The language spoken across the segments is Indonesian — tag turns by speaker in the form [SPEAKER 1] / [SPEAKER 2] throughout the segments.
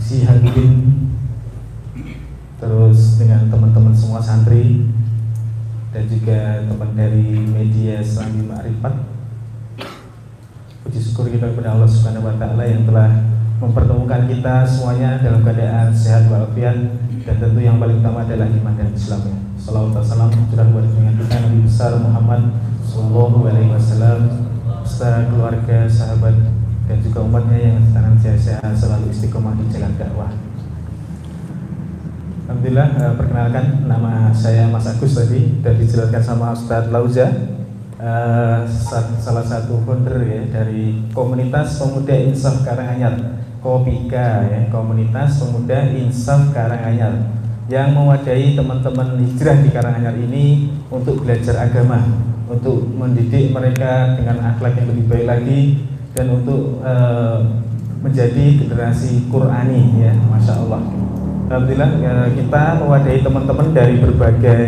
[SPEAKER 1] Haji Habibin, terus dengan teman-teman semua santri dan juga teman dari media Serambi Ma'rifat. Puji syukur kita kepada Allah Subhanahu wa taala yang telah mempertemukan kita semuanya dalam keadaan sehat walafiat, dan tentu yang paling utama adalah iman dan Islamnya. Salawat salam curah buat dengan kita Nabi besar Muhammad sallallahu alaihi wasallam beserta keluarga, sahabat dan juga umatnya yang senantiasa selalu istiqomah di jalan dakwah. Alhamdulillah, perkenalkan nama saya Mas Agus tadi dan dijelaskan sama Ustadz Lauza, salah satu founder ya dari komunitas pemuda Insaf Karanganyar, Kopika ya, komunitas pemuda Insaf Karanganyar yang mewadahi teman-teman hijrah di Karanganyar ini untuk belajar agama, untuk mendidik mereka dengan akhlak yang lebih baik lagi dan untuk menjadi generasi Qur'ani ya, Masya Allah. Alhamdulillah kita mewadahi teman-teman dari berbagai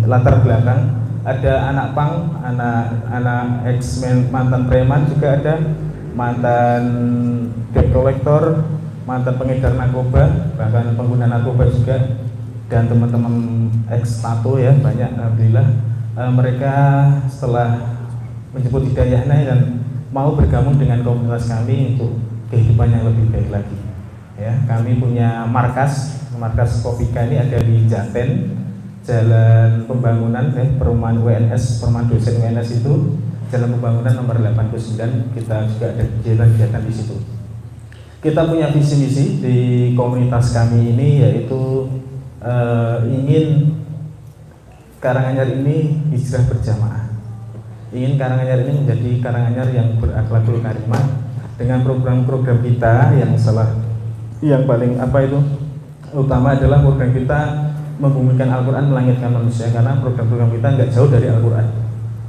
[SPEAKER 1] latar belakang. Ada anak pang, anak ex mantan preman, juga ada mantan debt collector, mantan pengedar narkoba, bahkan pengguna narkoba juga, dan teman-teman ex tato ya banyak. Alhamdulillah mereka setelah menjemput hidayahnya dan mau bergabung dengan komunitas kami untuk kehidupan yang lebih baik lagi. Ya, kami punya markas Kopika ini ada di Jaten, Jalan Pembangunan perumahan UNS, perumahan dosen UNS itu, Jalan Pembangunan nomor 89. Kita juga ada kegiatan di situ. Kita punya visi misi di komunitas kami ini, yaitu ingin Karanganyar ini hijrah berjamaah. Ingin Karanganyar ini menjadi Karanganyar yang berakhlakul karimah dengan program-program kita yang paling utama adalah program kita membumikan Al-Quran, melangitkan manusia, karena program-program kita nggak jauh dari Al-Quran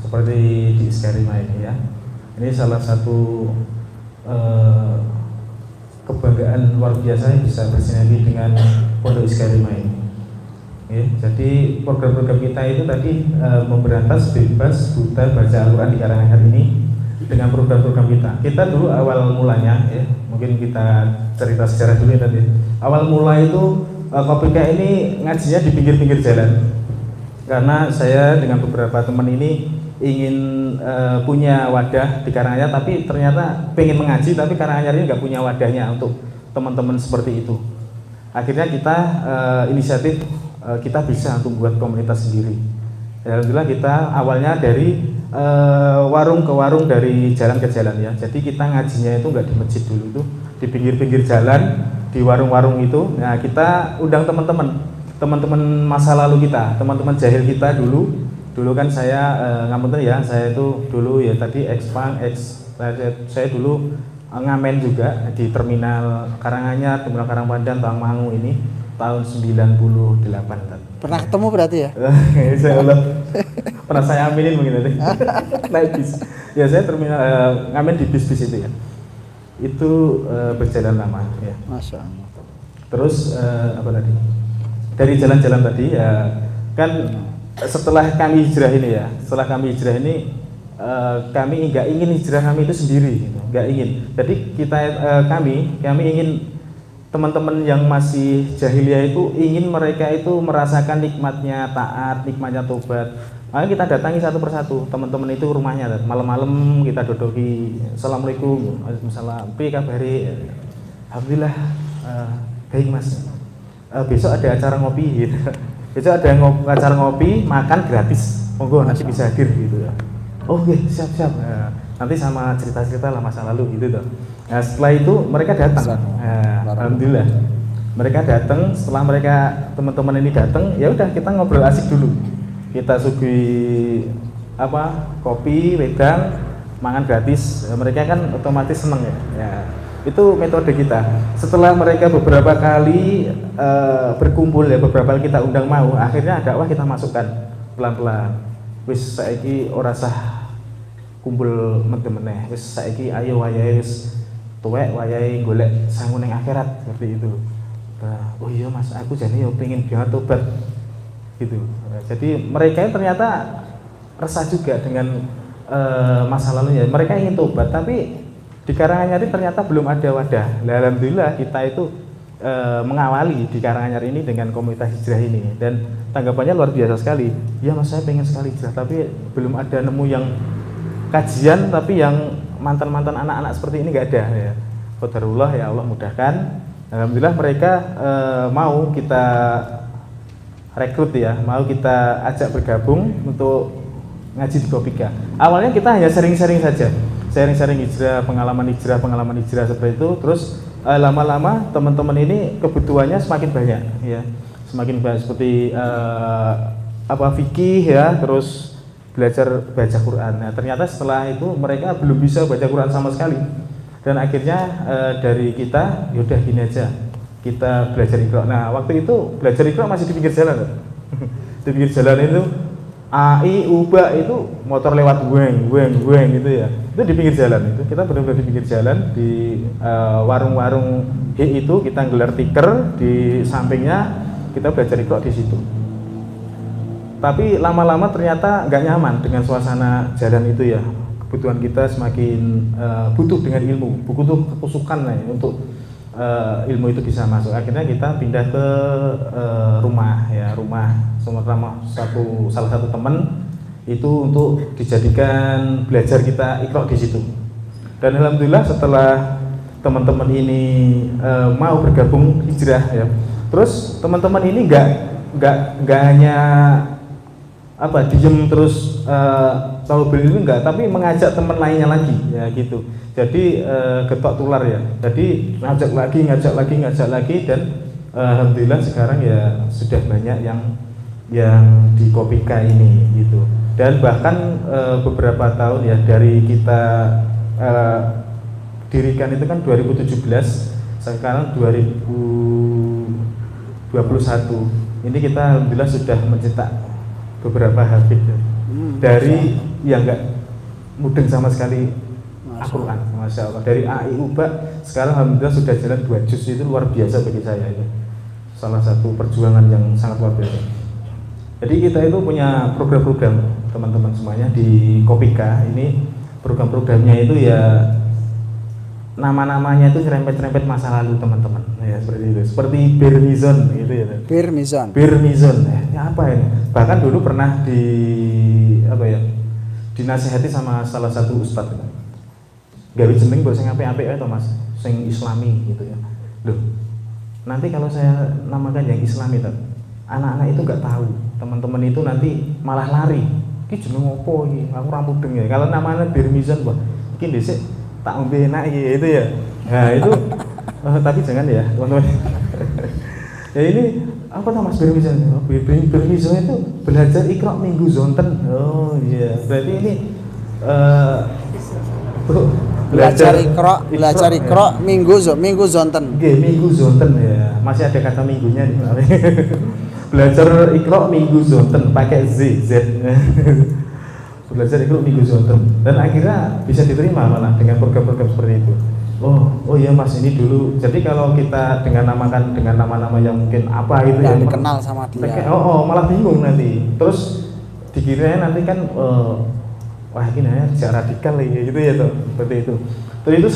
[SPEAKER 1] seperti di Iskarima ini ya. Ini salah satu kebanggaan luar biasa yang bisa bersinergi dengan Pondok Iskarima ini ya. Jadi program-program kita itu tadi memberantas bebas buta baca Al-Quran di Karanganyar ini dengan program-program kita dulu awal mulanya ya, mungkin kita cerita sejarah dulu ya tadi. Awal mula itu Kopika ini ngajinya di pinggir-pinggir jalan, karena saya dengan beberapa teman ini ingin punya wadah di Karanganyar, tapi ternyata pengen mengaji tapi Karanganyar ini nggak punya wadahnya untuk teman-teman seperti itu. Akhirnya kita inisiatif kita bisa untuk buat komunitas sendiri. Alhamdulillah kita awalnya dari warung ke warung, dari jalan ke jalan ya. Jadi kita ngajinya itu nggak di masjid dulu, itu di pinggir-pinggir jalan, di warung-warung itu. Nah kita undang teman-teman masa lalu kita, teman-teman jahil kita dulu kan saya ngapunten ya, saya itu dulu ya tadi saya dulu ngamen juga di terminal Karanganyar, terminal Karangpandan, Tawangmangu ini tahun 98.
[SPEAKER 2] Pernah ketemu berarti ya?
[SPEAKER 1] Saya pernah saya aminin mungkin tadi. Naik bis. Ya saya terminal ngamen di bis-bis itu ya. Itu berjalan lama ya.
[SPEAKER 2] Masya Allah.
[SPEAKER 1] Terus apa tadi? Dari jalan-jalan tadi ya kan, setelah kami hijrah ini kami nggak ingin hijrah kami itu sendiri gitu. Nggak ingin. Jadi kami ingin teman-teman yang masih jahiliyah itu, ingin mereka itu merasakan nikmatnya taat, nikmatnya tobat. Makanya kita datangi satu persatu teman-teman itu rumahnya, malam-malam kita dodoki, assalamualaikum, waalaikumsalam, piye kabare, alhamdulillah baik mas, besok ada acara ngopi gitu. Besok ada acara ngopi, makan gratis, monggo nanti bisa hadir gitu ya. Oh oke, siap. Nanti sama cerita-cerita lah masa lalu gitu tuh. Nah setelah itu mereka datang. Alhamdulillah mereka datang. Setelah teman-teman ini datang, ya udah kita ngobrol asik dulu. Kita suguhi kopi, wedang, makan gratis. Mereka kan otomatis seneng ya. Itu metode kita. Setelah mereka beberapa kali berkumpul ya, beberapa kali kita undang mau, akhirnya dakwah kita masukkan pelan-pelan. Wis saiki ora sah kumpul meneh, wis saiki ayo wayahe wis tuwek, wayahe golek sangu ning akhirat, seperti itu. Nah, oh iya mas, aku jane yo pengen banget tobat gitu. Jadi mereka ternyata resah juga dengan masa lalunya. Mereka ingin tobat tapi di Karanganyar ternyata belum ada wadah. Alhamdulillah kita itu mengawali di Karanganyar ini dengan komunitas hijrah ini, dan tanggapannya luar biasa sekali. Ya mas, saya pengen sekali hijrah, tapi belum ada nemu yang kajian tapi yang mantan-mantan anak-anak seperti ini nggak ada ya. Qadarullah, ya Allah mudahkan. Alhamdulillah mereka mau kita rekrut ya, mau kita ajak bergabung untuk ngaji di Kopika. Awalnya kita hanya sering-sering saja, sharing-sharing hijrah, pengalaman hijrah seperti itu. Terus lama-lama teman-teman ini kebutuhannya semakin banyak ya, semakin banyak seperti fikih ya, terus belajar baca Quran. Nah, ternyata setelah itu mereka belum bisa baca Quran sama sekali, dan akhirnya dari kita yaudah gini aja, kita belajar Iqra. Nah, waktu itu belajar Iqra masih di pinggir jalan di pinggir jalan itu AI, UBA itu motor lewat weng gitu ya. Itu di pinggir jalan itu. Kita benar-benar di pinggir jalan di warung-warung itu kita gelar tikar di sampingnya, kita belajar Iqra di situ. Tapi lama-lama ternyata nggak nyaman dengan suasana jalan itu ya. Kebutuhan kita semakin butuh dengan ilmu, butuh kekusukan lah ya, untuk ilmu itu bisa masuk. Akhirnya kita pindah ke rumah salah satu teman itu untuk dijadikan belajar kita Iqra di situ. Dan alhamdulillah setelah teman-teman ini mau bergabung hijrah ya, terus teman-teman ini nggak hanya diem terus tahu berilmu enggak, tapi mengajak teman lainnya lagi ya gitu. Jadi getok tular ya. Jadi ngajak lagi dan alhamdulillah sekarang ya sudah banyak yang di Kopika ini gitu. Dan bahkan beberapa tahun ya dari kita dirikan itu kan 2017, sekarang 2021 ini kita alhamdulillah sudah mencetak beberapa hafid dari yang enggak mudeng sama sekali Al-Quran, Masya Allah. Dari AI UBA sekarang alhamdulillah sudah jalan 2 juz, itu luar biasa bagi saya. Itu salah satu perjuangan yang sangat luar biasa. Jadi kita itu punya program-program teman-teman semuanya di Kopika ini. Program-programnya itu ya nama-namanya itu nyerempet-nyerempet masa lalu teman-teman ya, seperti itu, seperti Birmizon gitu ya. Birmizon ya, apa ini, bahkan dulu pernah dinasihati sama salah satu ustadz, gawe jeneng mbok sing apik-apik to Mas, sing islami gitu ya. Loh, nanti kalau saya namakan yang islami tuh, anak-anak itu nggak tahu, teman-teman itu nanti malah lari. Iki jeneng opo iki? Aku ora mudeng ya. Kalau namanya Birmizon, wah, iki dhisik tak ombe enak gitu ya. Nah itu tapi jangan ya teman-teman. Ya ini apa tuh Mas Birmizon? Birmizon itu belajar Iqra minggu zonten. Oh iya, berarti ini belajar Iqra minggu zonten. Oke, minggu zonten ya. Masih ada kata minggunya nih. Belajar Iqra minggu zonten pakai Z. Belajar Iqra minggu zonten, dan akhirnya bisa diterima malah dengan program-program seperti itu. Oh iya Mas, ini dulu. Jadi kalau kita dengan nama-nama yang mungkin apa itu yang
[SPEAKER 2] dikenal sama dia.
[SPEAKER 1] Malah bingung nanti. Terus dikiranya nanti kan wah ini ya sejak radikal gitu ya tuh, seperti itu. Terus itu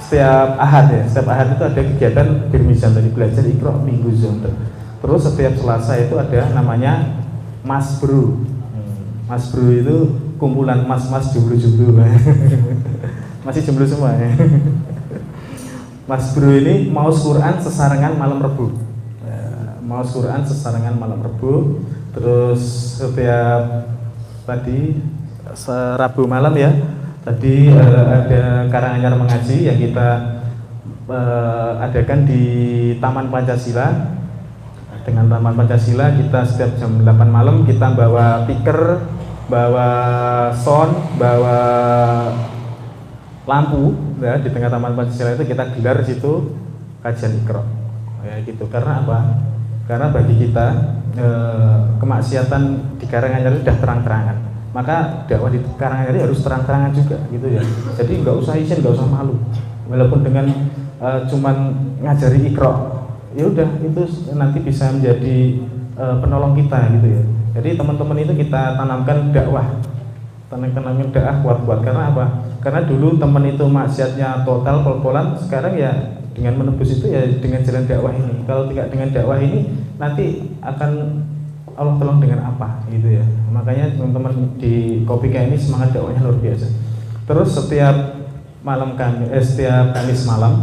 [SPEAKER 1] setiap Ahad ya, setiap Ahad itu ada kegiatan Birmizon, tadi belajar Iqra minggu zonten. Terus setiap Selasa itu ada namanya Mas Bro. Mas Bro itu kumpulan mas-mas jomblo-jomblo. Masih jomblo semua ya. Mas Bro ini maus Quran sesarengan malam Rebu. Maus Quran sesarengan malam Rebu. Terus setiap tadi Rabu malam ya, tadi ada Karanganyar mengaji yang kita adakan di Taman Pancasila. Dengan Taman Pancasila kita setiap jam 8 malam kita bawa piker, bawa sound, bawa lampu ya, di tengah Taman Pancasila itu kita gelar situ kajian Iqra ya gitu. Karena apa? Karena bagi kita kemaksiatan di Karanganyar itu sudah terang-terangan, maka dakwah di Karanganyar harus terang-terangan juga gitu ya. Jadi nggak usah izin, nggak usah malu, walaupun dengan cuman ngajari Iqra, ya udah itu nanti bisa menjadi penolong kita gitu ya. Jadi teman-teman itu kita tanamkan dakwah kuat-kuat. Karena apa? Karena dulu teman itu maksiatnya total pol-polan, sekarang ya dengan menebus itu ya dengan jalan dakwah ini. Kalau tidak dengan dakwah ini nanti akan Allah tolong dengan apa gitu ya. Makanya teman-teman di Kopika ini semangat dakwahnya luar biasa. Terus setiap Kamis malam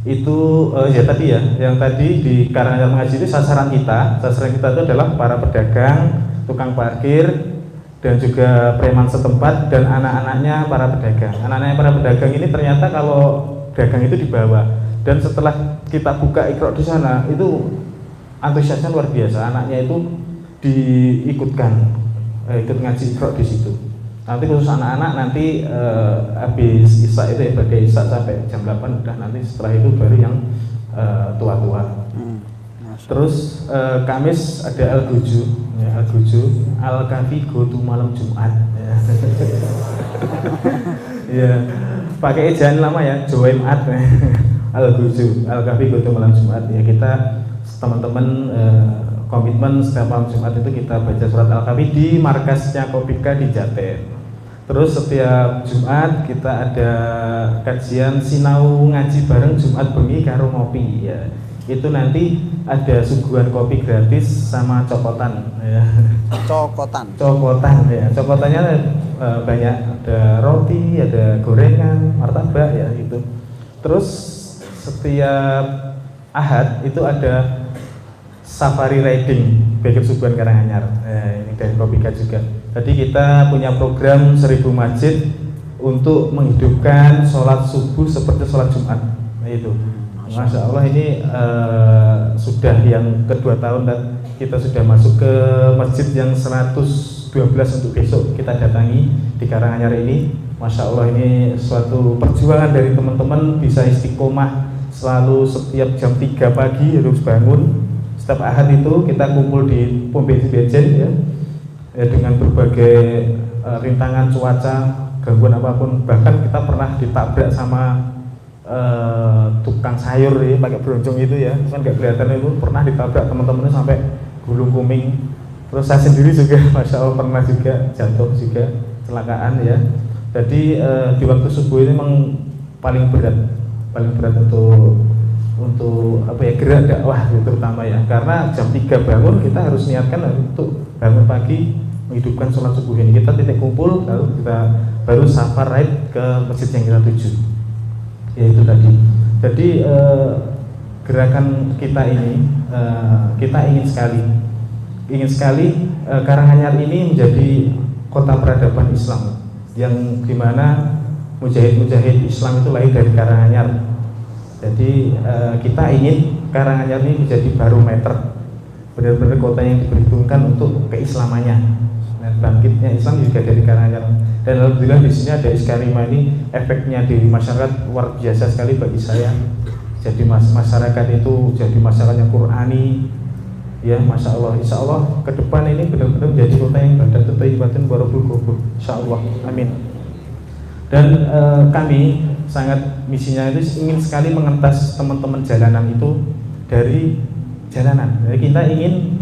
[SPEAKER 1] itu ya tadi ya, yang tadi di Karanganyar Mengaji itu sasaran kita itu adalah para pedagang, tukang parkir, dan juga preman setempat dan anak-anaknya para pedagang. Anak-anaknya para pedagang ini ternyata kalau dagang itu dibawa, dan setelah kita buka Iqra di sana itu antusiasnya luar biasa. Anaknya itu diikutkan ikut ngaji Iqra di situ. Nanti khusus anak-anak nanti habis Isya itu ya, pada Isya sampai jam 8 udah, nanti setelah itu baru yang tua-tua. Terus Kamis ada Al-Guju, ya, Al-Guju, Al-Kafi Gotu malam Jumat. Ya. Ya, pakai ejaan lama ya, Joemat. Al-Guju, Al-Kafi Gotu malam Jumat. Ya, kita teman-teman komitmen setiap malam Jumat itu kita baca surat Al-Kahfi di markasnya Kopika di Jaten. Terus setiap Jumat kita ada kajian sinau ngaji bareng Jumat bengi karo ngopi ya. Itu nanti ada suguhan kopi gratis sama cokotan ya. Cokotan ya. Cokotannya banyak, ada roti, ada gorengan, martabak ya gitu. Terus setiap Ahad itu ada safari riding Bekir Subuhan Karanganyar. Ini dari Kopika juga. Jadi kita punya program 1000 masjid untuk menghidupkan sholat subuh seperti sholat Jumat. Nah, itu. Masya Allah ini sudah yang kedua tahun dan kita sudah masuk ke masjid yang 112 untuk besok kita datangi di Karanganyar ini. Masya Allah ini suatu perjuangan dari teman-teman bisa istiqomah selalu setiap jam 3 pagi harus bangun. Setiap Ahad itu kita kumpul di pom bensin ya, dengan berbagai rintangan cuaca, gangguan apapun. Bahkan kita pernah ditabrak sama tukang sayur ya, pakai beroncong itu ya, kan nggak kelihatan itu, pernah ditabrak teman-temannya sampai gulung kuming. Terus saya sendiri juga, masya Allah pernah juga jatuh juga, kecelakaan ya. Jadi di waktu subuh ini memang paling berat untuk apa ya, gerak dakwah terutama ya, karena jam 3 bangun kita harus niatkan untuk bangun pagi menghidupkan sholat subuh ini. Kita titik kumpul lalu kita baru safar ride ke masjid yang kita tuju ya, itu tadi. Jadi gerakan kita ini kita ingin sekali Karanganyar ini menjadi kota peradaban Islam yang dimana mujahid-mujahid Islam itu lahir dari Karanganyar. Jadi kita ingin Karanganyar ini menjadi barometer, benar-benar kota yang diperhitungkan untuk keislamannya. Nah, bangkitnya Islam juga dari Karanganyar. Dan alhamdulillah di sini ada Iskarima ini, efeknya di masyarakat luar biasa sekali bagi saya. Jadi masyarakat itu jadi masyarakat yang Qurani, ya, masya Allah. Insya Allah ke depan ini benar-benar menjadi kota yang badan tetayibatin warabul kubur. Insya Allah, amin. Dan kami sangat misinya itu ingin sekali mengentas teman-teman jalanan itu dari jalanan. Jadi kita ingin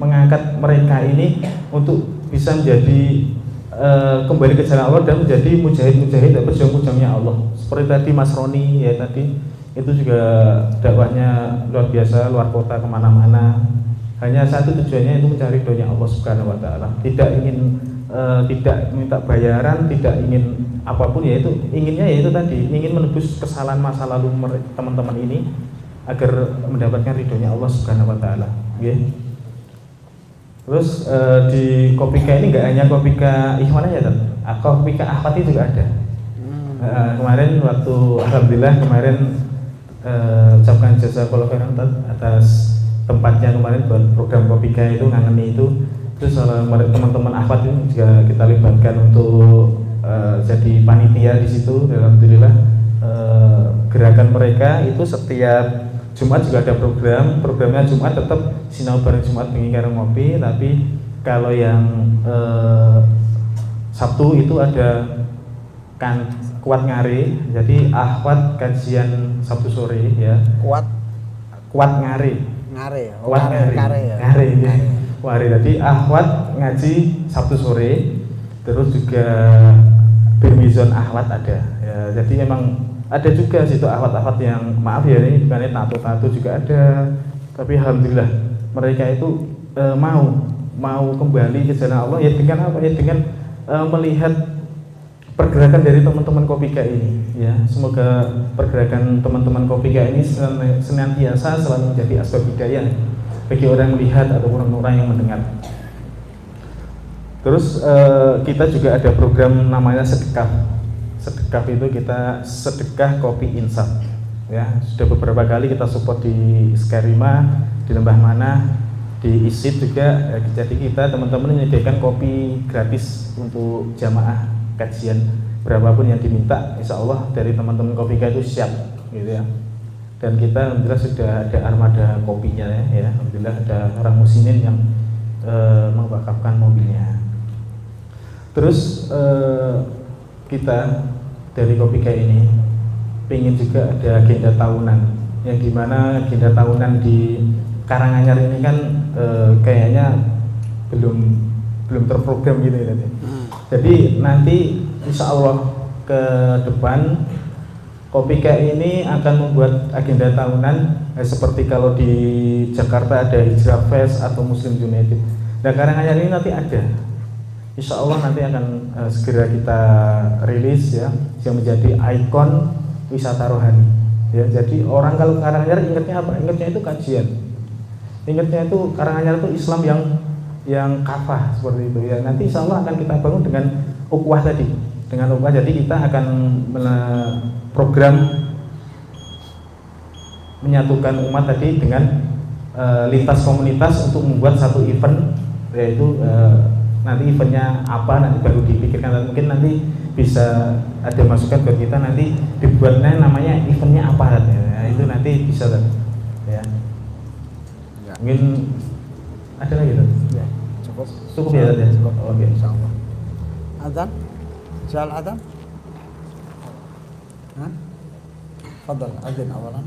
[SPEAKER 1] mengangkat mereka ini untuk bisa menjadi kembali ke jalan Allah dan menjadi mujahid-mujahid dan pejuang-pejuangnya Allah. Seperti tadi Mas Roni ya, tadi itu juga dakwahnya luar biasa, luar kota kemana-mana. Hanya satu tujuannya itu mencari ridhonya Allah Subhanahu Wa Taala. Tidak ingin tidak minta bayaran, tidak ingin apapun, yaitu inginnya yaitu tadi ingin menebus kesalahan masa lalu teman-teman ini agar mendapatkan ridhonya Allah Subhanahu Wa Taala. Okay. Terus di Kopika ini nggak hanya Kopika Ikhwan aja, Kopika Ahmad juga ada. Kemarin waktu alhamdulillah ucapkan jazakallahu khairan atas tempatnya kemarin buat program Kopika itu, ngangeni itu. Terus teman-teman Ahmad ini juga kita libatkan untuk jadi panitia di situ. Alhamdulillah gerakan mereka itu setiap Jumat juga ada programnya Jumat tetap sinau bareng Jumat bengi karo ngopi, tapi kalau yang Sabtu itu ada kan kuat ngare. Jadi Ahwat kajian Sabtu sore ya. Kuat ngare. Kuat ngare. Ngare ini. Wari tadi Ahwat ngaji Sabtu sore, terus juga Birmizon Ahwat ada. Ya, jadi memang ada juga situ akhwat-akhwat yang maaf ya, ini bukannya tato-tato juga ada, tapi alhamdulillah mereka itu mau kembali ke jalan Allah ya dengan apa ya, dengan melihat pergerakan dari teman-teman Kopika ini ya. Semoga pergerakan teman-teman Kopika ini senantiasa selalu menjadi asbab hidayah bagi orang melihat ataupun orang yang mendengar. Terus kita juga ada program namanya sedekah. Sedekah itu kita sedekah kopi insaf ya. Sudah beberapa kali kita support di Skarima, di Lembah Mana, di ISID juga. Jadi kita teman-teman menyediakan kopi gratis untuk jamaah kajian, berapapun yang diminta, insya Allah dari teman-teman Kopika itu siap gitu ya. Dan kita alhamdulillah sudah ada armada kopinya ya, alhamdulillah ada orang muslimin yang mewakafkan mobilnya. Terus kita dari Kopika ini ingin juga ada agenda tahunan, yang dimana agenda tahunan di Karanganyar ini kan kayaknya belum terprogram gitu ya. Jadi nanti insya Allah ke depan Kopika ini akan membuat agenda tahunan seperti kalau di Jakarta ada Hijrah Fest atau Muslim United. Nah Karanganyar ini nanti ada, insya Allah nanti akan segera kita rilis ya, yang menjadi ikon wisata rohani ya. Jadi orang kalau Karanganyar ingatnya apa? Ingatnya itu kajian, ingatnya itu Karanganyar itu Islam yang kafah seperti itu ya. Nanti insya Allah akan kita bangun dengan ukhuwah tadi, dengan ukhuwah. Jadi kita akan program menyatukan umat tadi dengan lintas komunitas untuk membuat satu event, yaitu nanti eventnya apa nanti baru dipikirkan, dan mungkin nanti bisa ada masukan buat kita nanti dibuatnya namanya eventnya apa ya, itu nanti bisa ya. Mungkin ada lagi tuh? Ya, cukup ya tadi. Oke, insyaallah.
[SPEAKER 2] Adzan? Jal adzan? Hah? Fadhal adzan awalan.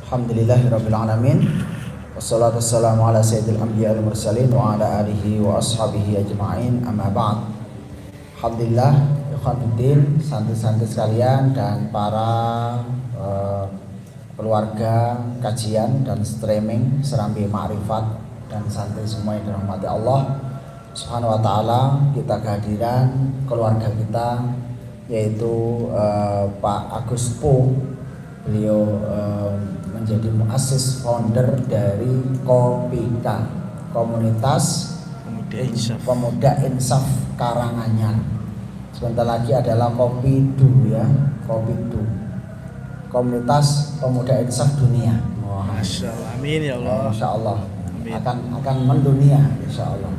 [SPEAKER 3] Alhamdulillahirabbil alamin. Wassalatu wassalamu ala sayyidil anbiya wal mursalin wa ala alihi wa ashabihi ajma'in. Amma ba'd. Alhamdulillah, ikhwatiddin, santri-santri sekalian dan para keluarga kajian dan streaming Serambi Ma'rifat dan santri semua yang dirahmati Allah Subhanahu wa taala, kita kehadiran keluarga kita yaitu Pak Agus Po. Beliau menjadi muassis founder dari Kopika, Komunitas Pemuda Insaf Karanganyar. Sebentar lagi adalah Kopidu ya, Kopidu, Komunitas Pemuda Insaf Dunia.
[SPEAKER 2] Masya Allah, amin ya Allah.
[SPEAKER 3] Masya Allah,
[SPEAKER 2] Amin.
[SPEAKER 3] akan mendunia, Insya Allah.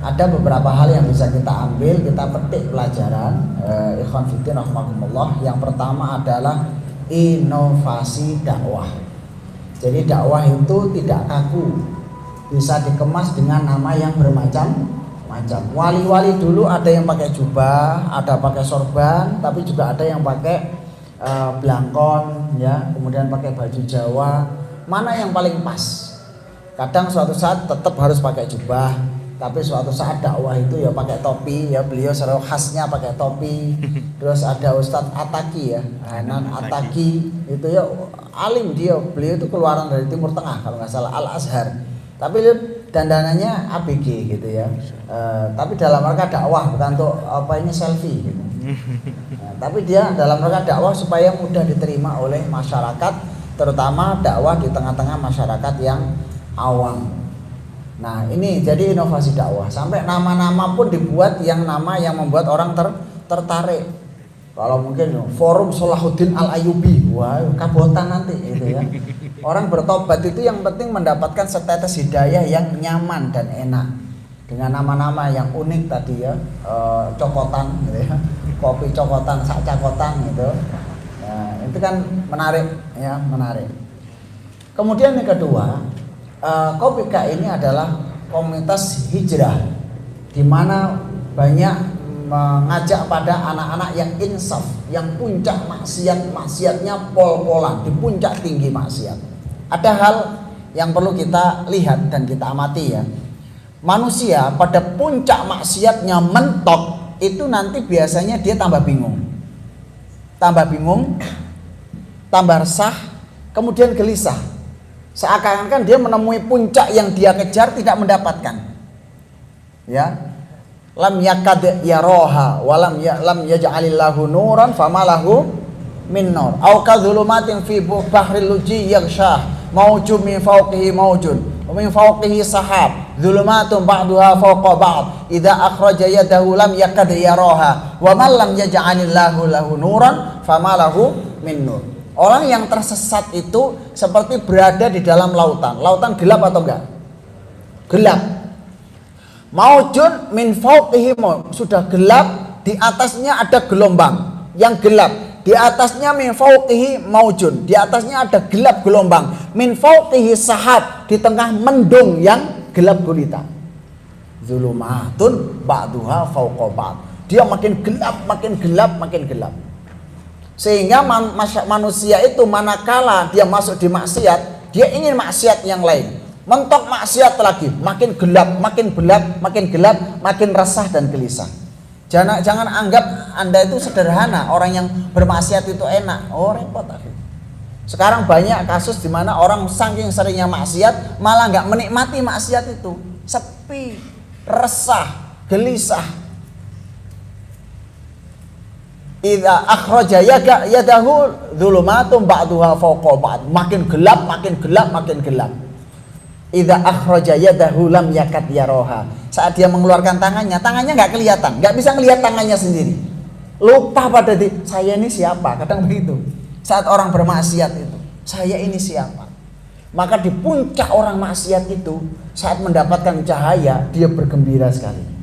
[SPEAKER 3] Ada beberapa hal yang bisa kita ambil, kita petik pelajaran. Ikhwan fillah rahimakumullah. Yang pertama adalah inovasi dakwah. Jadi dakwah itu tidak kaku, bisa dikemas dengan nama yang bermacam-macam. Wali-wali dulu ada yang pakai jubah, ada pakai sorban, tapi juga ada yang pakai blangkon, ya, kemudian pakai baju Jawa. Mana yang paling pas? Kadang suatu saat tetap harus pakai jubah, tapi suatu saat dakwah itu ya pakai topi, ya, beliau secara khasnya pakai topi. Terus ada Ustadz Ataki ya, Hanan Ataki itu ya alim, beliau itu keluaran dari Timur Tengah kalau nggak salah, Al Azhar. Tapi dandanannya ABG gitu ya. Tapi dalam rangka dakwah, bukan untuk selfie gitu. Nah, tapi dia dalam rangka dakwah supaya mudah diterima oleh masyarakat, terutama dakwah di tengah-tengah masyarakat yang awam. Nah, ini jadi inovasi dakwah. Sampai nama-nama pun dibuat yang nama yang membuat orang tertarik. Kalau mungkin Forum Salahuddin Al-Ayyubi, wah kabotan nanti gitu ya. Orang bertobat itu yang penting mendapatkan setetes hidayah yang nyaman dan enak. Dengan nama-nama yang unik tadi ya, cokotan gitu ya. Kopi cokotan, sak cakotan gitu. Nah, itu kan menarik ya, menarik. Kemudian yang kedua, Kopika ini adalah komunitas hijrah di mana banyak mengajak pada anak-anak yang insaf, yang puncak maksiatnya pol-polan, di puncak tinggi maksiat. Ada hal yang perlu kita lihat dan kita amati ya. Manusia pada puncak maksiatnya mentok itu nanti biasanya dia tambah bingung, tambah resah, kemudian gelisah. Seakan-akan dia menemui puncak yang dia kejar tidak mendapatkan. Ya. Lam yakad yaroha walam yaj'alillahu nuran famalahu min nur au kadzulumatin fi bahril luji yaghshah maujun min fawqihi maujun wa min fawqihi sahab dzulumatun ba'duha fawqa ba'd idza akhraja yadahu lam yakad yaroha wa man lam yaj'alillahu lahu nuran famalahu min nur. Orang yang tersesat itu seperti berada di dalam lautan. Lautan gelap atau enggak? Gelap. Maujun min fawqihi, sudah gelap, di atasnya ada gelombang yang gelap. Di atasnya min fawqihi maujun, di atasnya ada gelap gelombang. Min fawqihi sahab, di tengah mendung yang gelap gulita. Zulumatun ba'duha fawqa ba'd. Dia makin gelap. Sehingga manusia itu manakala dia masuk di maksiat, dia ingin maksiat yang lain. Mentok maksiat lagi, makin gelap, makin resah dan gelisah. Jangan anggap Anda itu sederhana, orang yang bermaksiat itu enak. Oh, repot akhirnya. Sekarang banyak kasus di mana orang saking seringnya maksiat malah nggak menikmati maksiat itu, sepi, resah, gelisah. Idza akhraja yadahu dzulumatun ba'duha fawqa ba'd. Makin gelap. Idza akhraja yadahu lam yakad yaroha. Saat dia mengeluarkan tangannya nggak kelihatan, nggak bisa ngelihat tangannya sendiri. Lupa pada saya ini siapa, kadang begitu. Saat orang bermaksiat itu, saya ini siapa? Maka di puncak orang maksiat itu, saat mendapatkan cahaya, dia bergembira sekali.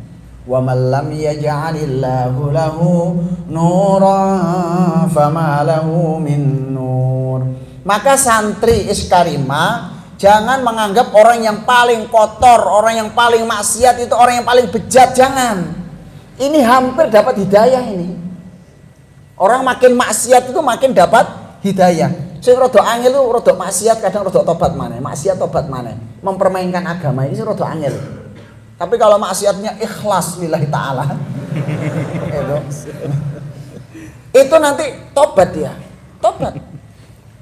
[SPEAKER 3] Wa man lam yaj'alillahu lahu nuran fama lahu min nur. Maka santri Iskarima jangan menganggap orang yang paling kotor, orang yang paling maksiat itu orang yang paling bejat, jangan. Ini hampir dapat hidayah ini. Orang makin maksiat itu makin dapat hidayah. Sing rada angel lu rada maksiat kadang rada tobat maneh, maksiat tobat maneh. Mempermainkan agama ini sing rada angel. Tapi kalau maksiatnya ikhlas lillahi taala. Itu nanti tobat dia. Tobat.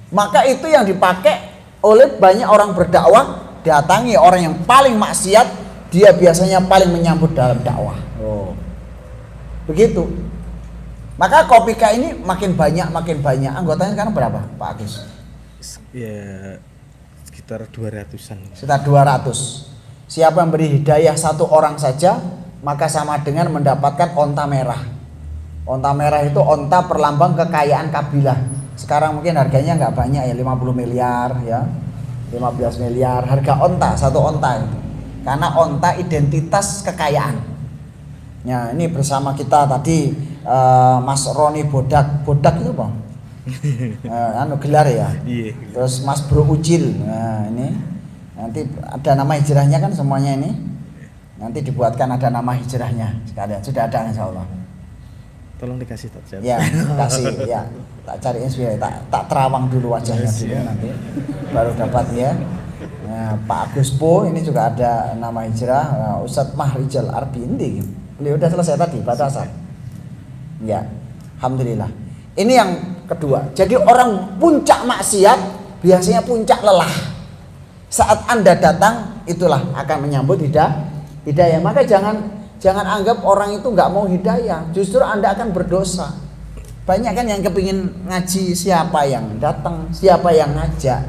[SPEAKER 3] Maka itu yang dipakai oleh banyak orang berdakwah, datangi orang yang paling maksiat, dia biasanya paling menyambut dalam dakwah. Begitu. Maka Kopika ini makin banyak. Anggotanya sekarang berapa, Pak Agus?
[SPEAKER 2] Ya sekitar 200-an.
[SPEAKER 3] Sekitar 200. Siapa yang beri hidayah satu orang saja, maka sama dengan mendapatkan onta merah. Onta merah itu onta perlambang kekayaan kabilah. Sekarang mungkin harganya nggak banyak ya, 50 miliar ya, 15 miliar harga onta, satu onta itu. Karena onta identitas kekayaan. Ya, ini bersama kita tadi Mas Roni Bodak itu bang, gelar ya. Terus Mas Bro Ucil, nah ini nanti ada nama hijrahnya kan semuanya ini. Nanti dibuatkan ada nama hijrahnya sekalian, sudah ada insya Allah.
[SPEAKER 2] Tolong dikasih tak
[SPEAKER 3] ya, kasih ya, tak cari inspirasi, tak terawang dulu wajahnya dulu nanti baru dapat ya. Nah, Pak Agus Po ini juga ada nama hijrah, Ustadz Mahrijal Arbindi, beliau udah selesai tadi batasan. Ya, alhamdulillah. Ini yang kedua. Jadi orang puncak maksiat biasanya puncak lelah. Saat Anda datang, itulah akan menyambut hidayah. Maka jangan anggap orang itu nggak mau hidayah. Justru Anda akan berdosa. Banyak kan yang kepingin ngaji, siapa yang datang, siapa yang ngajak.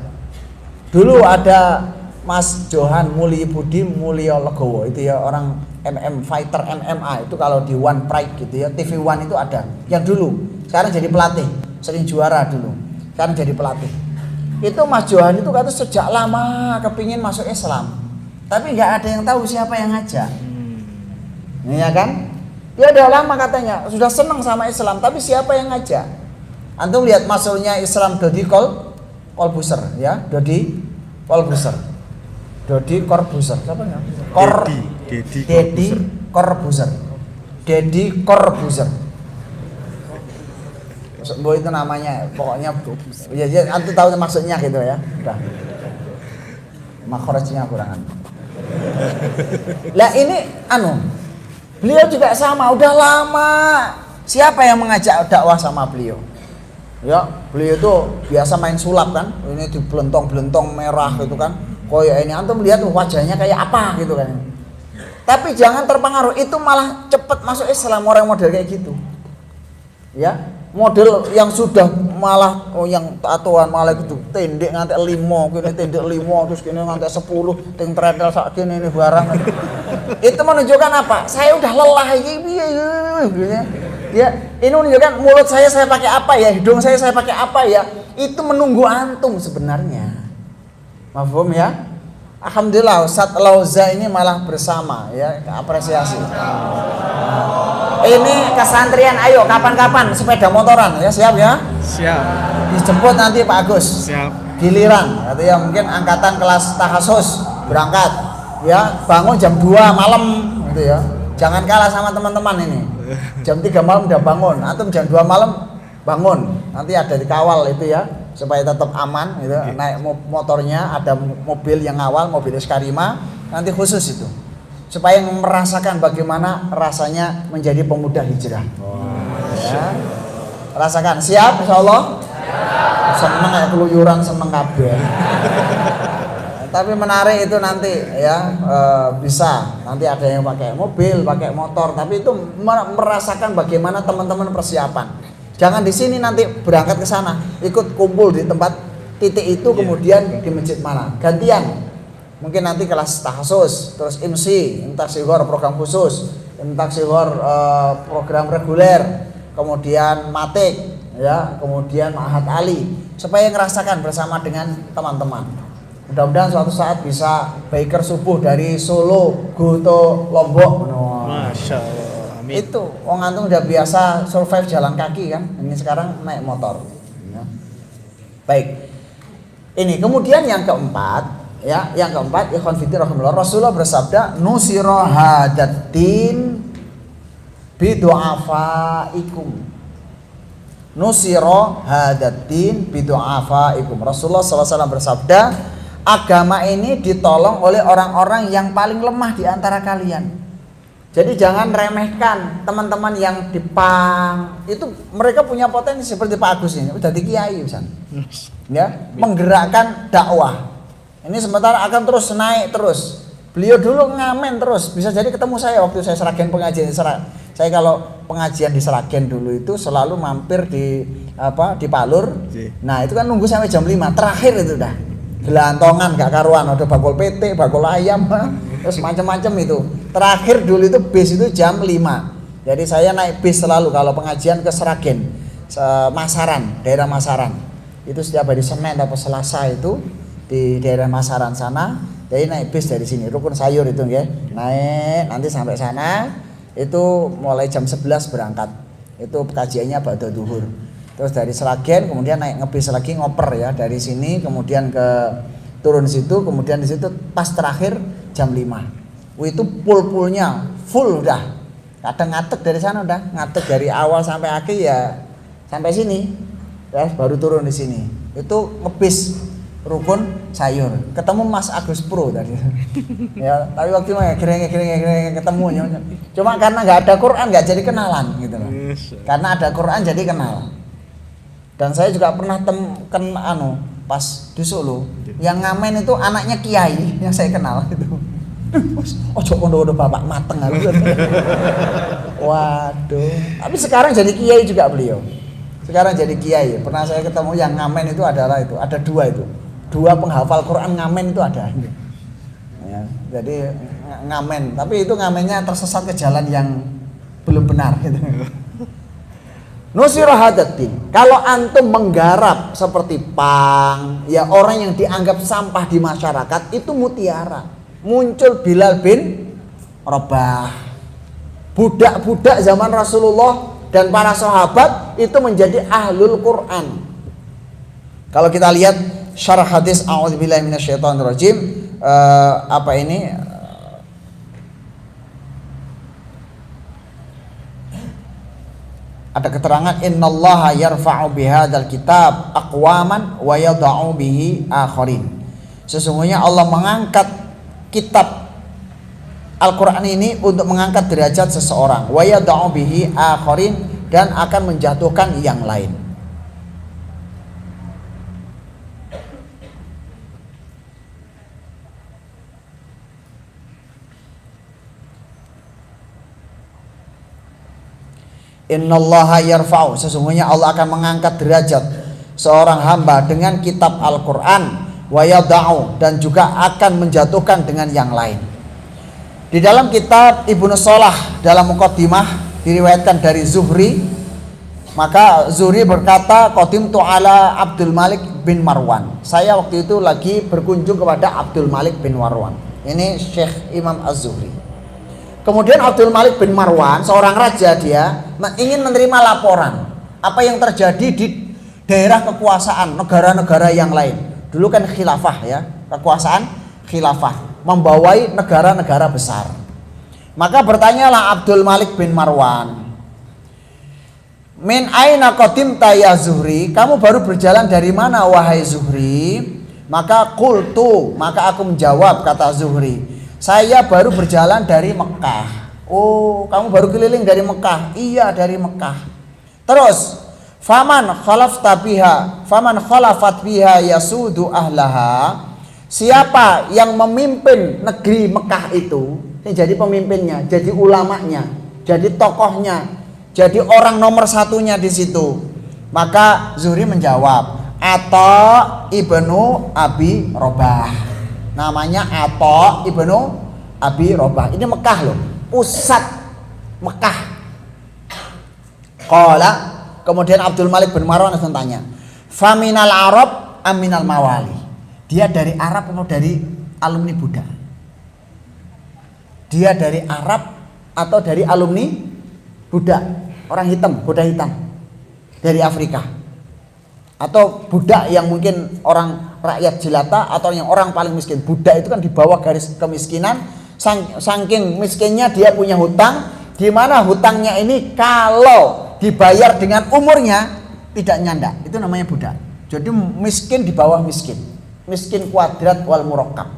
[SPEAKER 3] Dulu ada Mas Johan Muli Budi Mulyo Legowo itu ya, orang fighter MMA itu kalau di One Pride gitu ya, TV One itu ada yang dulu, sekarang jadi pelatih, sering juara dulu, sekarang jadi pelatih. Itu Mas Johan itu kata sejak lama kepingin masuk Islam, tapi nggak ada yang tahu siapa yang ngajak. Ya kan? Dia udah lama katanya sudah senang sama Islam, tapi siapa yang ngajak? Antum lihat masuknya Islam Dodi Kolbuser ya, Dodi Kolbuser. Dodi Korbuser, siapa ya? Dedi Korbuser. Dedi Korbuser. Bu itu namanya, pokoknya ya antum tahu maksudnya gitu ya. Udah. Makhrajnya kurangan. Lah ini beliau juga sama, udah lama. Siapa yang mengajak dakwah sama beliau? Ya, beliau itu biasa main sulap kan. Ini di belentong merah gitu kan. Koyak ini antum lihat wajahnya kayak apa gitu kan. Tapi jangan terpengaruh, itu malah cepat masuk Islam orang model kayak gitu. Ya, model yang sudah malah yang tatoan malah itu tendek nganti 5, kene tendek 5 terus kene nganti 10, ting treadmill sak kene ini barang. Itu menunjukkan apa? Saya udah lelah iki piye ya. Ini menunjukkan mulut saya pakai apa ya, hidung saya pakai apa ya. Itu menunggu antum sebenarnya. Mafhum ya? Alhamdulillah Ustadz Lauza ini malah bersama ya, apresiasi. Ini kesantrian, ayo kapan-kapan sepeda motoran ya, siap ya?
[SPEAKER 2] Siap.
[SPEAKER 3] Dijemput nanti Pak Agus.
[SPEAKER 2] Siap.
[SPEAKER 3] Giliran, atau ya mungkin angkatan kelas tahasus berangkat ya, bangun jam 2 malam gitu ya. Jangan kalah sama teman-teman ini. Jam 3 malam udah bangun, antum jam 2 malam bangun. Nanti ada dikawal itu ya, supaya tetap aman gitu. Naik motornya ada mobil yang ngawal, mobil Eskarima, nanti khusus itu supaya merasakan bagaimana rasanya menjadi pemuda hijrah. Ya. Rasakan, siap insyaallah? Seneng kayak keluyuran, seneng kabeh. Tapi menarik itu nanti ya, bisa nanti ada yang pakai mobil, pakai motor, tapi itu merasakan bagaimana teman-teman persiapan. Jangan di sini nanti berangkat ke sana, ikut kumpul di tempat titik itu, kemudian di masjid mana. Gantian. Mungkin nanti kelas tahasus, terus MC, intaksihor program khusus, intaksihor program reguler, kemudian matik, ya, kemudian ma'had ali, supaya ngerasakan bersama dengan teman-teman. Mudah-mudahan suatu saat bisa biker subuh dari Solo, Goto, Lombok.
[SPEAKER 2] Masya Allah. Amin.
[SPEAKER 3] Itu wong antum udah biasa survive jalan kaki kan, ini sekarang naik motor ya. Baik, ini kemudian yang keempat ya, ikhwan fillah rahimahullah, Rasulullah bersabda nusira hadatin bidu'afaikum, nusiro hadatin bidu'afaikum. Rasulullah SAW bersabda, agama ini ditolong oleh orang-orang yang paling lemah di antara kalian. Jadi jangan remehkan teman-teman yang di PAN. Itu mereka punya potensi seperti Pak Agus ini, udah di kiai Ustaz. Ya, menggerakkan dakwah. Ini sementara akan terus naik terus. Beliau dulu ngamen terus. Bisa jadi ketemu saya waktu saya Seragen pengajian saya kalau pengajian di Seragen dulu itu selalu mampir di Palur. Nah, itu kan nunggu sampai jam 5. Terakhir itu udah. Gelantongan gak karuan, ada bakul PT, bakul ayam, terus macam-macam itu. Terakhir dulu itu bis itu jam 5. Jadi saya naik bis selalu kalau pengajian ke Seragen, Masaran, daerah Masaran. Itu setiap hari Senin atau Selasa itu di daerah Masaran sana. Jadi naik bis dari sini, Rukun Sayur itu ya. Naik nanti sampai sana itu mulai jam 11 berangkat. Itu kajiannya ba'da duhur. Terus dari Seragen kemudian naik ngebis lagi ngoper ya dari sini kemudian ke turun situ kemudian di situ pas terakhir jam 5. Itu pulnya full udah. Kadang ngatek dari sana udah, ngatek dari awal sampai akhir ya sampai sini. Ya baru turun di sini. Itu ngebis Rukun Sayur. Ketemu Mas Agus Pro tadi. Ya, tapi waktu itu gereng ketemu. Cuma karena nggak ada Quran nggak jadi kenalan gitu loh. Karena ada Quran jadi kenal. Dan saya juga pernah pas di Solo yang ngamen itu anaknya kiai yang saya kenal itu. Ojo kondo bapak mateng aku. Waduh. Tapi sekarang jadi kiai juga beliau. Sekarang jadi kiai. Pernah saya ketemu yang ngamen itu adalah itu. Ada dua itu. Dua penghafal Quran ngamen itu ada. Ya, jadi ngamen. Tapi itu ngamennya tersesat ke jalan yang belum benar gitu. Nusirahadatin. Kalau antum menggarap seperti pang, ya orang yang dianggap sampah di masyarakat itu mutiara. Muncul Bilal bin Rabah. Budak-budak zaman Rasulullah dan para sahabat itu menjadi ahlul Quran. Kalau kita lihat syarah hadis a'udzubillahi minasyaitonirrajim ada keterangan innallaha yarfa'u bihadzal kitab aqwaman wa yad'u bihi akharin. Sesungguhnya Allah mengangkat kitab Al-Qur'an ini untuk mengangkat derajat seseorang, wa yad'u bihi akharin, dan akan menjatuhkan yang lain. Innallaha yarfa'u, sesungguhnya Allah akan mengangkat derajat seorang hamba dengan kitab Al-Qur'an, wa yad'u, dan juga akan menjatuhkan dengan yang lain. Di dalam kitab Ibnu Shalah dalam muqaddimah diriwayatkan dari Zuhri, maka Zuhri berkata qadimtu ala Abdul Malik bin Marwan. Saya waktu itu lagi berkunjung kepada Abdul Malik bin Marwan. Ini Syekh Imam Az-Zuhri. Kemudian Abdul Malik bin Marwan, seorang raja, dia ingin menerima laporan apa yang terjadi di daerah kekuasaan negara-negara yang lain. Dulu kan khilafah ya, kekuasaan khilafah membawai negara-negara besar. Maka bertanyalah Abdul Malik bin Marwan, min aina qadimta ya Zuhri, kamu baru berjalan dari mana wahai Zuhri? Maka aku menjawab, kata Zuhri, saya baru berjalan dari Mekah. Oh, kamu baru keliling dari Mekah? Iya, dari Mekah. Terus, faman khalafat biha yasudu ahlaha. Siapa yang memimpin negeri Mekah itu? Ini jadi pemimpinnya, jadi ulamanya, jadi tokohnya, jadi orang nomor satunya di situ. Maka Zuhri menjawab, Atha ibnu Abi Robah. Namanya Atha ibnu Abi Robah. Ini Mekah loh, pusat Mekah. Qala, kemudian Abdul Malik bin Marwan langsung tanya, faminal Arab aminal mawali. Dia dari Arab atau dari alumni Buddha? Dia dari Arab atau dari alumni Buddha? Orang hitam, Buddha hitam dari Afrika, atau budak yang mungkin orang rakyat jelata, atau yang orang paling miskin. Budak itu kan di bawah garis kemiskinan, saking miskinnya dia punya hutang, di mana hutangnya ini kalau dibayar dengan umurnya tidak nyandak, itu namanya budak. Jadi miskin di bawah miskin, miskin kuadrat wal murakkab.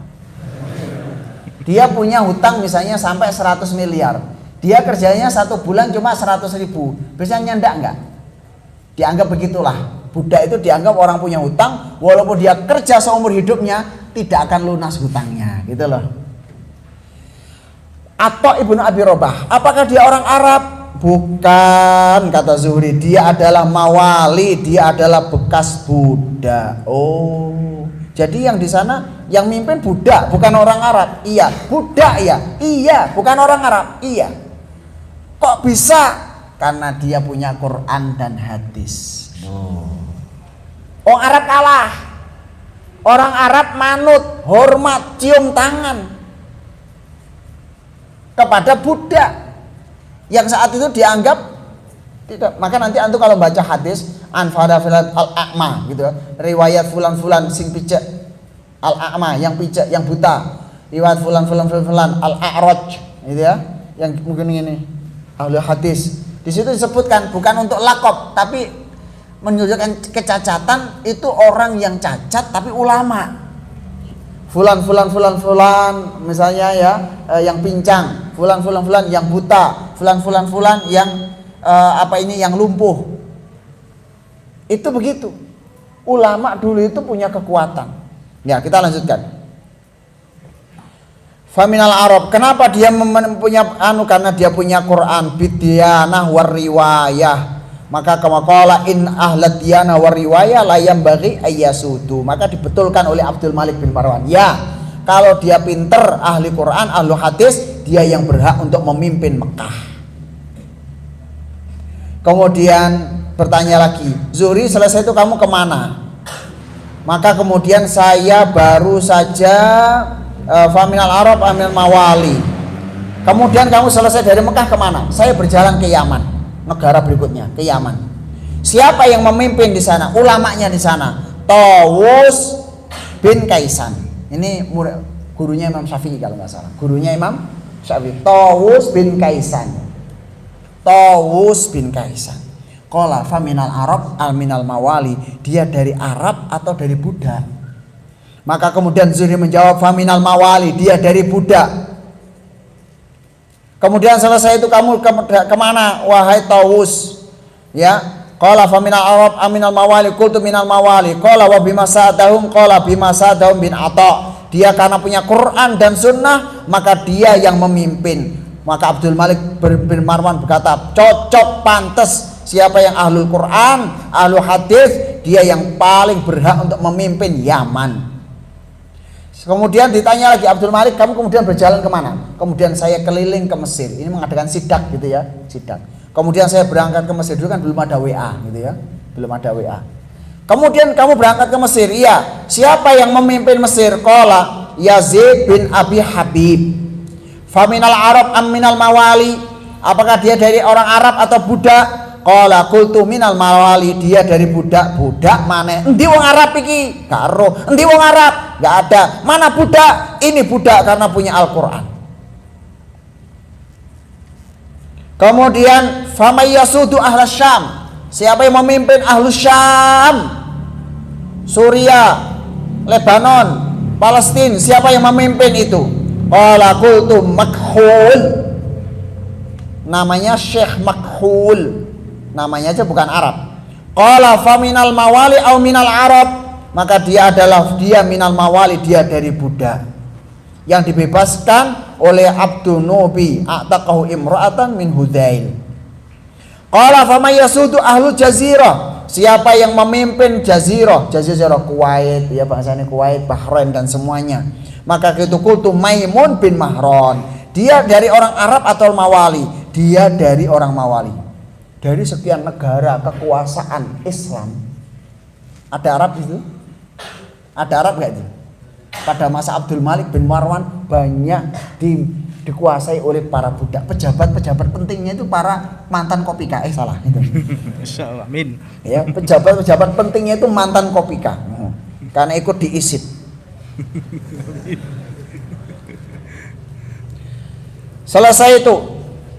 [SPEAKER 3] Dia punya hutang misalnya sampai 100 miliar, dia kerjanya 1 bulan cuma 100.000, bisa nyandak enggak? Dianggap begitulah, budak itu dianggap orang punya hutang, walaupun dia kerja seumur hidupnya tidak akan lunas hutangnya, gitu loh. Atau Ibnu Abi Robah, apakah dia orang Arab? Bukan, kata Zuhri, dia adalah mawali, dia adalah bekas budak. Oh, jadi yang di sana yang mimpin budak, bukan orang Arab. Iya, budak ya. Iya, bukan orang Arab. Iya. Kok bisa? Karena dia punya Quran dan hadis. Orang Arab kalah. Orang Arab manut, hormat, cium tangan kepada budak yang saat itu dianggap tidak. Maka nanti antum kalau baca hadis anfada filat al-a'ma gitu ya, riwayat fulan-fulan sing picek al-a'ma, yang picek, yang buta, riwayat fulan al-a'raj gitu ya, yang mungkin ini ahli hadis. Di situ disebutkan bukan untuk lakob tapi menunjukkan kecacatan, itu orang yang cacat tapi ulama. Fulan misalnya ya, yang pincang, fulan yang buta, fulan yang yang lumpuh. Itu begitu. Ulama dulu itu punya kekuatan. Ya, kita lanjutkan. Faminal Arab, kenapa dia punya karena dia punya Quran, bidyanah war riwayah. Maka kama qala in ahlad diyanah war riwayah la yambaghi ayyasudu. Maka dibetulkan oleh Abdul Malik bin Marwan. Ya, kalau dia pinter, ahli Quran, ahli hadis, dia yang berhak untuk memimpin Mekah. Kemudian bertanya lagi, Zuhri, selesai itu kamu kemana? Maka kemudian saya baru saja faminal Arab aminal mawali. Kemudian kamu selesai dari Mekah kemana? Saya berjalan ke Yaman, negara berikutnya, ke Yaman. Siapa yang memimpin di sana? Ulamanya di sana, Tawus bin Kaisan. Ini gurunya Imam Syafi'i kalau nggak salah. Gurunya Imam Syafi'i, Tawus bin Kaisan. Tawus bin Kaisan. Qala faminal Arab alminal mawali. Dia dari Arab atau dari budak? Maka kemudian Zuhri menjawab faminal mawali, dia dari budak. Kemudian selesai itu kamu kemana wahai Tawus? Ya, qala faminal Arab aminal mawali, qultu minal mawali. Qala wa bima sa'adahum, qala bima sa'adahum bin Atha. Dia karena punya Quran dan sunnah, maka dia yang memimpin. Maka Abdul Malik bin Marwan berkata, cocok, pantas. Siapa yang ahlul Quran, ahlul hadis, dia yang paling berhak untuk memimpin Yaman. Kemudian ditanya lagi Abdul Malik, kamu kemudian berjalan kemana? Kemudian saya keliling ke Mesir. Ini mengadakan sidak gitu ya, sidak. Kemudian saya berangkat ke Mesir, dulu kan belum ada WA gitu ya, belum ada WA. Kemudian kamu berangkat ke Mesir, iya. Siapa yang memimpin Mesir? Qala Yazid bin Abi Habib. Faminal Arab aminal mawali. Apakah dia dari orang Arab atau budak? Qala qultu minal mawali, dia dari budak. Budak mana? Endi wong Arab iki? Karo. Endi wong Arab? Enggak ada. Mana budak? Ini budak karena punya Al-Qur'an. Kemudian famayyasudu ahlas Syam. Siapa yang memimpin ahlus Syam? Suriah, Lebanon, Palestina. Siapa yang memimpin itu? Qala qultu Makhul. Namanya Syekh Makhul. Namanya aja bukan Arab. Qala faminal mawali au minal Arab. Maka dia minal mawali, dia dari budak yang dibebaskan oleh Abdun Nubi a'taqahu imra'atan min Hudail. Qala famayyasudu ahlu jazirah. Siapa yang memimpin jazirah? Jazirah Kuwait, ya bahasanya Kuwait, Bahrain dan semuanya. Maka itu kultu Maimun bin Mahron. Dia dari orang Arab atau mawali? Dia dari orang mawali. Dari sekian negara kekuasaan Islam, ada Arab itu? Ada Arab nggak itu? Pada masa Abdul Malik bin Marwan banyak dikuasai oleh para budak. Pejabat-pejabat pentingnya itu para mantan kopika. Salah itu.
[SPEAKER 2] Insyaallah, amin.
[SPEAKER 3] Ya, pejabat-pejabat pentingnya itu mantan kopika. Karena ikut diisit. Selesai itu,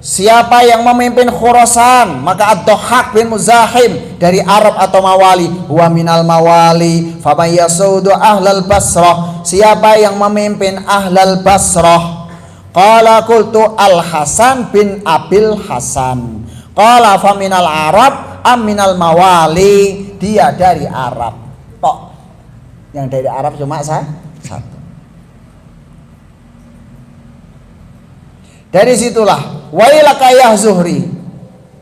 [SPEAKER 3] Siapa yang memimpin Khurasan? Maka Ad-Dhahhak bin Muzahim dari Arab atau Mawali. Wa minal mawali faman yasudu ahlal Basrah. Siapa yang memimpin ahlal Basrah? Qala qultu Al-Hasan bin Abil Hasan. Qala faminal Arab am minal mawali. Dia dari Arab. Kok yang dari Arab cuma satu. Dari situlah wailaka ya Zuhri,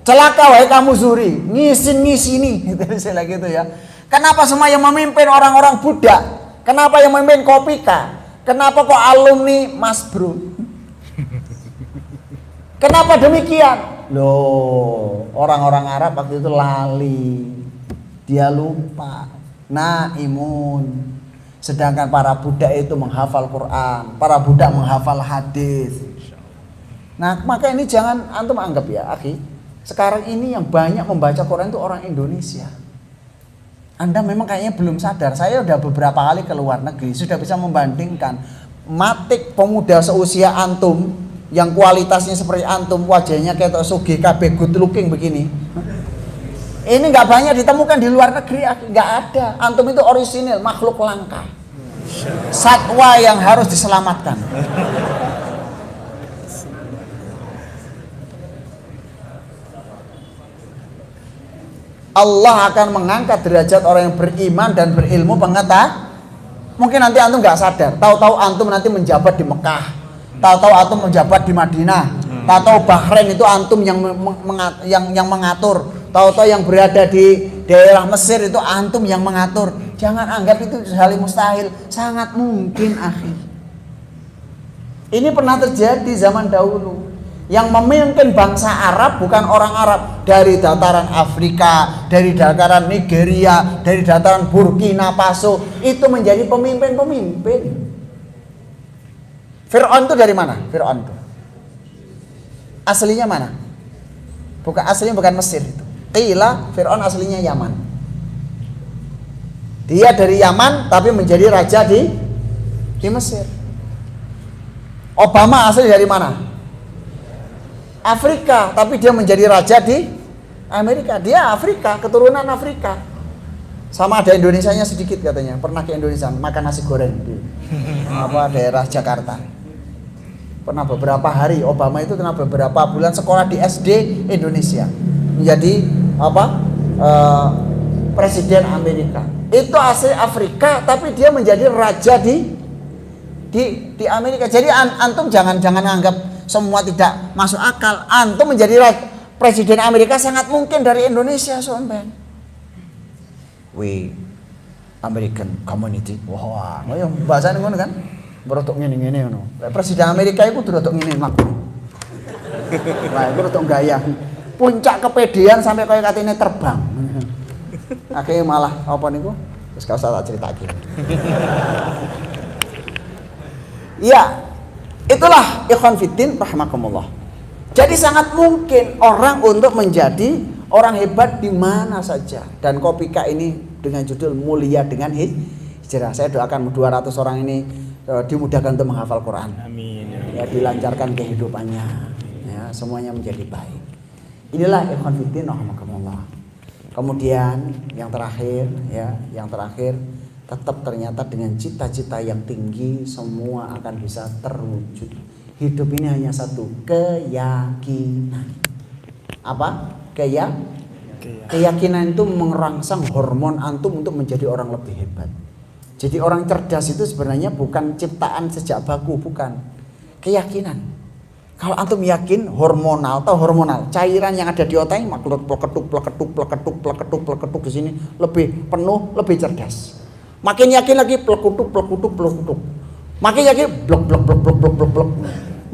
[SPEAKER 3] celaka wahai kamu Zuhri, ngisini gitu ya. Kenapa semua yang memimpin orang-orang budak? Kenapa yang memimpin Kopika? Kenapa kok alumni Mas Bro? Kenapa demikian? Loh, orang-orang Arab waktu itu lali, dia lupa, naimun. Sedangkan para budak itu menghafal Quran, para budak menghafal hadis. Nah, maka ini jangan antum anggap ya, akhi. Sekarang ini yang banyak membaca Quran itu orang Indonesia. Anda memang kayaknya belum sadar. Saya udah beberapa kali ke luar negeri, sudah bisa membandingkan matik pemuda seusia antum yang kualitasnya seperti antum, wajahnya kayak sugih kabeh good looking begini. Ini nggak banyak ditemukan di luar negeri, nggak ada. Antum itu orisinil, makhluk langka, satwa yang harus diselamatkan. Allah akan mengangkat derajat orang yang beriman dan berilmu pengetahuan. Mungkin nanti antum nggak sadar, tahu-tahu antum nanti menjabat di Mekah, tahu-tahu antum menjabat di Madinah, tahu-tahu Bahrain itu antum yang mengatur, tahu-tahu yang berada di daerah Mesir itu antum yang mengatur. Jangan anggap itu hal yang mustahil, sangat mungkin, akhi. Ini pernah terjadi zaman dahulu. Yang memimpin bangsa Arab bukan orang Arab, dari dataran Afrika, dari dataran Nigeria, dari dataran Burkina Faso, itu menjadi pemimpin-pemimpin. Fir'aun itu dari mana? Fir'aun itu aslinya mana? Aslinya bukan Mesir itu. Qila Fir'aun aslinya Yaman. Dia dari Yaman tapi menjadi raja di Mesir. Obama asli dari mana? Afrika, tapi dia menjadi raja di Amerika. Dia Afrika, keturunan Afrika. Sama ada Indonesianya sedikit katanya. Pernah ke Indonesia makan nasi goreng di daerah Jakarta. Pernah beberapa hari. Obama itu pernah beberapa bulan sekolah di SD Indonesia. Menjadi presiden Amerika. Itu asli Afrika, tapi dia menjadi raja di Amerika. Jadi antum jangan anggap semua tidak masuk akal. Antum menjadi presiden Amerika sangat mungkin dari Indonesia, somben. We American community. Wah, yang bahasane ngono kan? Berotok ngene-ngene ngono. Presiden Amerika iku berotok ngene mak. Lah iku berotok gaya. Puncak kepedean sampai kaya katene terbang. Akhirnya malah apa niku? Wis gak usah tak critake. Iya. Itulah ikhwan fiddin rahimakumullah. Jadi sangat mungkin orang untuk menjadi orang hebat di mana saja. Dan Kopika ini dengan judul mulia dengan hijrah. Saya doakan 200 orang ini dimudahkan untuk menghafal Quran.
[SPEAKER 2] Amin.
[SPEAKER 3] Ya, dilancarkan kehidupannya. Ya, semuanya menjadi baik. Inilah ikhwan fiddin rahimakumullah. Kemudian yang terakhir tetap ternyata dengan cita-cita yang tinggi semua akan bisa terwujud. Hidup ini hanya satu, keyakinan. Apa? Keyakinan itu merangsang hormon antum untuk menjadi orang lebih hebat. Jadi orang cerdas itu sebenarnya bukan ciptaan sejak baku, bukan. Keyakinan. Kalau antum yakin hormonal cairan yang ada di otak ini pleketuk di sini lebih penuh, lebih cerdas. Makin yakin lagi plekutuk. Makin yakin blok.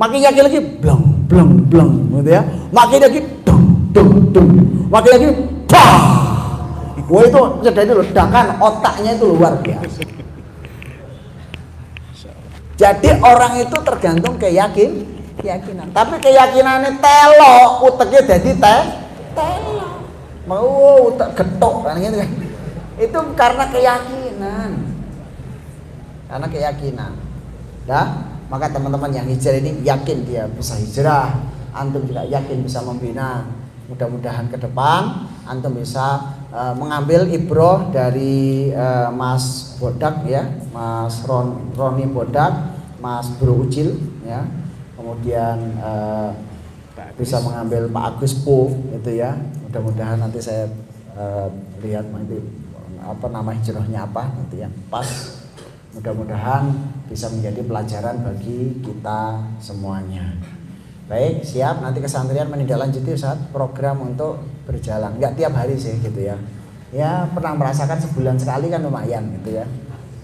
[SPEAKER 3] Makin yakin lagi blong gitu ya. Makin lagi dung. Makin lagi bah. Wah itu jadi ledakan otaknya itu luar biasa. Jadi orang itu tergantung keyakinan. Tapi keyakinannya telo, uteknya jadi telo. Mau utek getok kan gitu kan. Itu karena keyakinan. Ya, maka teman-teman yang hijrah ini yakin dia bisa hijrah, antum juga yakin bisa membina. Mudah-mudahan ke depan antum bisa mengambil ibroh dari Mas Bodak ya, Mas Roni Bodak, Mas Bro Ucil ya. Kemudian bisa mengambil Pak Agus Po itu ya. Mudah-mudahan nanti saya lihat nanti apa nama hijrahnya apa nanti yang pas. Mudah-mudahan bisa menjadi pelajaran bagi kita semuanya. Baik, siap. Nanti kesantrian menindaklanjuti Ustaz program untuk berjalan. Enggak tiap hari sih gitu ya. Ya pernah merasakan sebulan sekali kan lumayan gitu ya.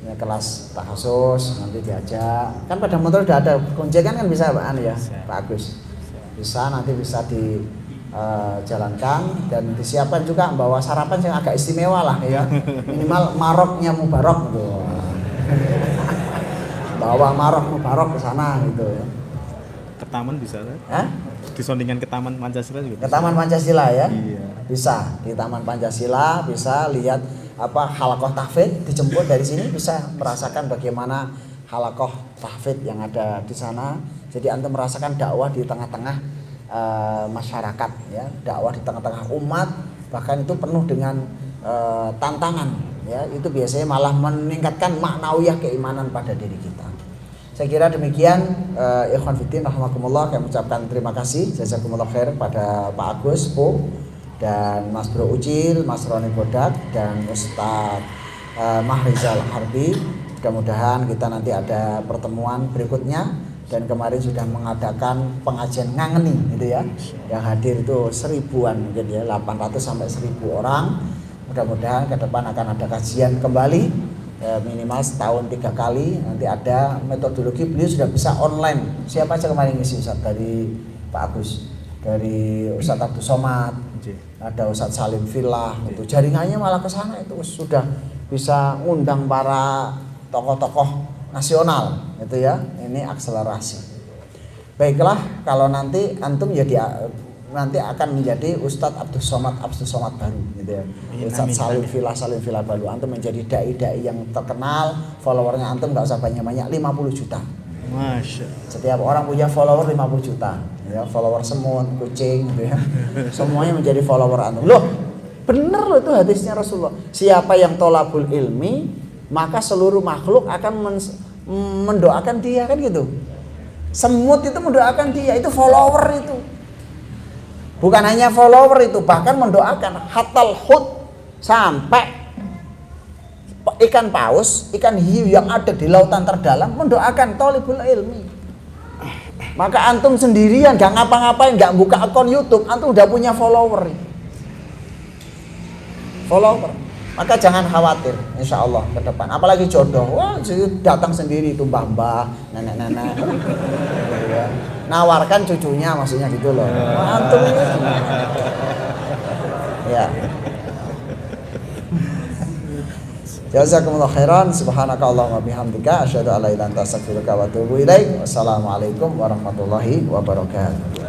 [SPEAKER 3] Ya kelas takhusus nanti diajak. Kan pada motor udah ada goncengan kan bisa Pak ya, Pak Agus. Bisa nanti bisa dijalankan dan disiapkan juga bawa sarapan yang agak istimewa lah ya. Minimal maroknya mubarok gitu. Bawa marok mubarok ke sana gitu ya.
[SPEAKER 2] Ke taman bisa kan?
[SPEAKER 3] Hah?
[SPEAKER 2] Disondingkan ke Taman Pancasila juga.
[SPEAKER 3] Ke Taman Pancasila ya?
[SPEAKER 2] Iya.
[SPEAKER 3] Bisa di Taman Pancasila, bisa lihat apa halakoh tahfidz, dijemput dari sini bisa merasakan bagaimana halakoh tahfidz yang ada di sana. Jadi antum merasakan dakwah di tengah-tengah masyarakat ya, dakwah di tengah-tengah umat, bahkan itu penuh dengan tantangan ya. Itu biasanya malah meningkatkan maknawiyah keimanan pada diri kita. Saya kira demikian ikhwan fiddin rahimakumullah, kami ucapkan terima kasih jazakumullah khair pada Pak Agus Po dan Mas Bro Ucil, Mas Roni Bodak dan Ustadz Mahrizal Harbi. Mudah-mudahan kita nanti ada pertemuan berikutnya dan kemarin sudah mengadakan pengajian ngangeni gitu ya. Yang hadir itu 1000-an mungkin ya, 800 sampai 1000 orang. Mudah-mudahan ke depan akan ada kajian kembali. Minimal setahun 3 kali nanti ada metodologi. Beliau sudah bisa online. Siapa aja kemarin ngisi Ustadz dari Pak Agus, dari Ustadz Abdul Somad, ada Ustadz Salim Filah, itu jaringannya malah ke sana itu sudah bisa ngundang para tokoh-tokoh nasional itu ya. Ini akselerasi. Baiklah, kalau nanti antum jadi nanti akan menjadi Ustadz Abdul Somad baru gitu ya. Ustadz Salim Filah baru. Antum menjadi dai-dai yang terkenal, followernya antum nggak usah banyak-banyak, 50 juta.
[SPEAKER 2] Masya.
[SPEAKER 3] Setiap orang punya follower 50 juta. Ya, follower semut, kucing gitu ya. Semuanya menjadi follower antum. Loh, bener loh itu hadisnya Rasulullah. Siapa yang tolabul ilmi, maka seluruh makhluk akan mendoakan dia kan gitu. Semut itu mendoakan dia, itu follower itu. Bukan hanya follower itu, bahkan mendoakan hatal hut, sampai ikan paus, ikan hiu yang ada di lautan terdalam mendoakan thalibul ilmi. Maka antum sendirian gak ngapa-ngapain, gak buka akun YouTube, antum udah punya follower. Maka jangan khawatir, insya Allah ke depan. Apalagi jodoh, wah datang sendiri itu mbah-mbah, nenek-nenek. Ya. Nawarkan cucunya maksudnya gitu loh. Antum ini ya. Jazakumullah khairan, subhanakallahumma bihamdika asyhadu an la ilaha illa anta astaghfiruka wa atubu ilaik. Wassalamualaikum warahmatullahi wabarakatuh.